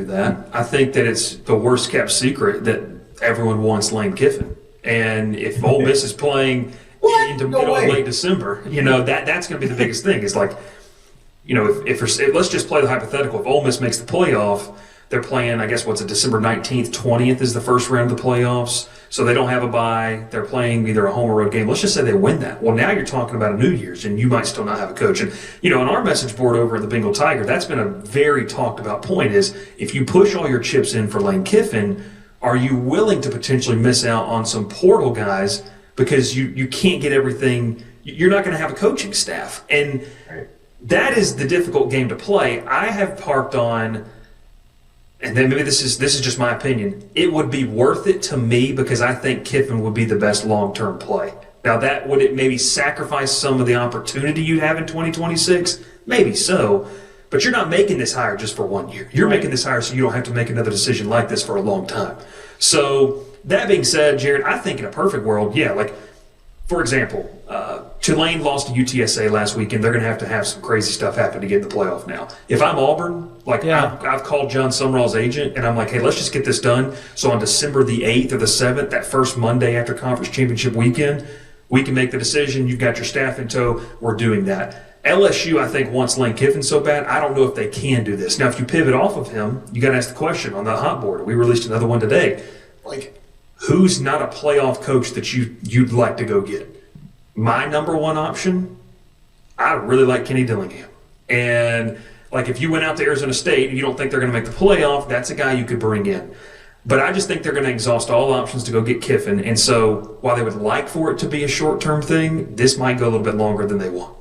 that. I think that it's the worst kept secret that everyone wants Lane Kiffin. And if Ole Miss is playing into middle of late December, that's going to be the biggest thing. It's like, if let's just play the hypothetical. If Ole Miss makes the playoff, they're playing, I guess, December 19th, 20th is the first round of the playoffs. So they don't have a bye. They're playing either a home or road game. Let's just say they win that. Well, now you're talking about a New Year's, and you might still not have a coach. And, on our message board over at the Bengal Tiger, that's been a very talked about point is if you push all your chips in for Lane Kiffin, are you willing to potentially miss out on some portal guys because you can't get everything? You're not going to have a coaching staff. And that is the difficult game to play. I have parked on, and then maybe this is just my opinion, it would be worth it to me because I think Kiffin would be the best long-term play. Now, would it maybe sacrifice some of the opportunity you have in 2026? Maybe so. But you're not making this hire just for 1 year. You're making this hire so you don't have to make another decision like this for a long time. So that being said, Jared, I think in a perfect world, for example, Tulane lost to UTSA last weekend. They're going to have some crazy stuff happen to get in the playoff now. If I'm Auburn, I've called John Sumrall's agent, and I'm like, hey, let's just get this done. So on December the 8th or the 7th, that first Monday after conference championship weekend, we can make the decision. You've got your staff in tow. We're doing that. LSU, I think, wants Lane Kiffin so bad, I don't know if they can do this. Now, if you pivot off of him, you got to ask the question on the hot board. We released another one today. Who's not a playoff coach that you'd like to go get? My number one option, I really like Kenny Dillingham. And, if you went out to Arizona State and you don't think they're going to make the playoff, that's a guy you could bring in. But I just think they're going to exhaust all options to go get Kiffin. And so while they would like for it to be a short-term thing, this might go a little bit longer than they want.